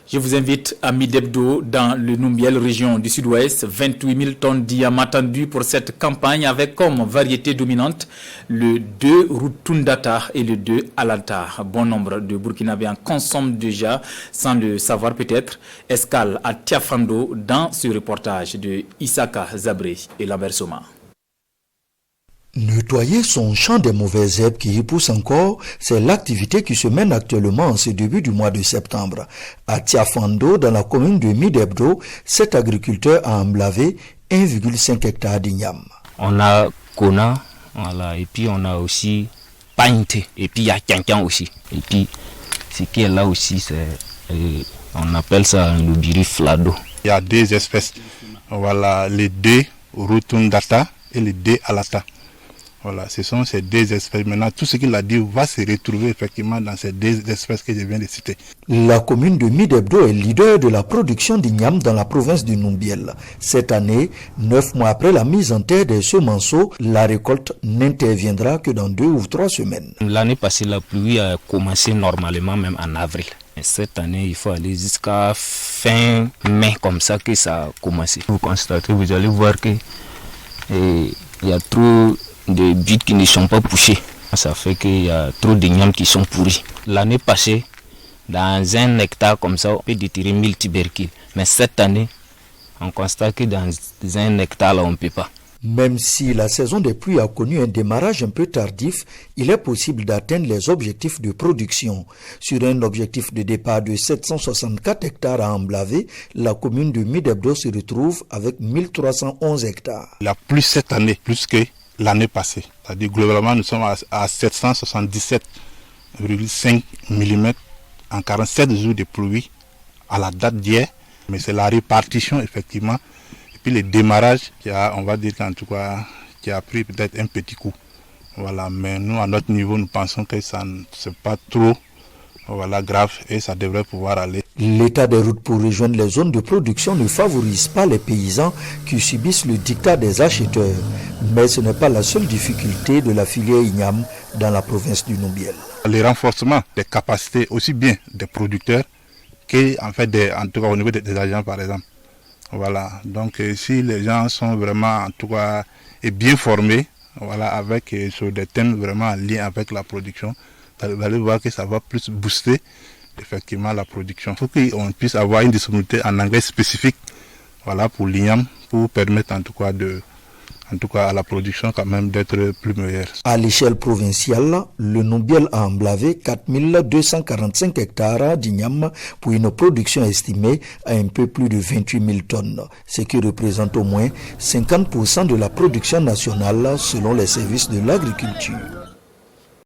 Je vous invite à Midebdo dans le Numbiel, région du sud-ouest. 28 000 tonnes d'yam attendues pour cette campagne avec comme variété dominante le 2 Rutundata et le 2 Alanta. Bon nombre de Burkinabés en consomment déjà, sans le savoir peut-être. Escale à Tiafando dans ce reportage de Isaka Zabré et Lambert Soma. Nettoyer son champ des mauvaises herbes qui y poussent encore, c'est l'activité qui se mène actuellement en ce début du mois de septembre. À Tiafando, dans la commune de Midebdo, cet agriculteur a emblavé 1,5 hectare d'igname. On a Kona, voilà, et puis on a aussi Painte, et puis il y a Kankan aussi. Et puis ce qui est là aussi, c'est, on appelle ça le biri flado. Il y a deux espèces, voilà, les deux Rutundata et les deux Alata. Voilà, ce sont ces deux espèces. Maintenant, tout ce qu'il a dit va se retrouver effectivement dans ces deux espèces que je viens de citer. La commune de Midebdo est leader de la production d'igname dans la province du Numbiel. Cette année, 9 mois après la mise en terre des semenceaux, la récolte n'interviendra que dans 2 ou 3 semaines. L'année passée, la pluie a commencé normalement même en avril. Et cette année, il faut aller jusqu'à fin mai, comme ça que ça a commencé. Vous constatez, vous allez voir que il y a trop de buts qui ne sont pas poussés. Ça fait qu'il y a trop d'ignames qui sont pourris. L'année passée, dans 1 hectare comme ça, on peut déterrer 1000 tubercules. Mais cette année, on constate que dans 1 hectare, là, on ne peut pas. Même si la saison des pluies a connu un démarrage un peu tardif, il est possible d'atteindre les objectifs de production. Sur un objectif de départ de 764 hectares à emblaver, la commune de Midebdo se retrouve avec 1311 hectares. La pluie cette année, plus que l'année passée. C'est-à-dire globalement, nous sommes à 777,5 mm en 47 jours de pluie à la date d'hier. Mais c'est la répartition, effectivement. Et puis le démarrage qui a, on va dire qu'en tout cas, qui a pris peut-être un petit coup. Voilà. Mais nous, à notre niveau, nous pensons que ça ne c'est pas trop grave et ça devrait pouvoir aller. L'état des routes pour rejoindre les zones de production ne favorise pas les paysans qui subissent le diktat des acheteurs. Mais ce n'est pas la seule difficulté de la filière igname dans la province du Numbiel. Le renforcement des capacités aussi bien des producteurs que en tout cas au niveau des agents par exemple. Voilà. Donc si les gens sont vraiment en tout cas bien formés, voilà, avec sur des thèmes vraiment en lien avec la production, vous allez voir que ça va plus booster effectivement la production. Il faut qu'on puisse avoir une disponibilité en engrais spécifique, voilà, pour l'igname, pour permettre en tout cas à la production quand même d'être plus meilleure. À l'échelle provinciale, le Numbiel a emblavé 4245 hectares d'igname pour une production estimée à un peu plus de 28 000 tonnes, ce qui représente au moins 50% de la production nationale selon les services de l'agriculture.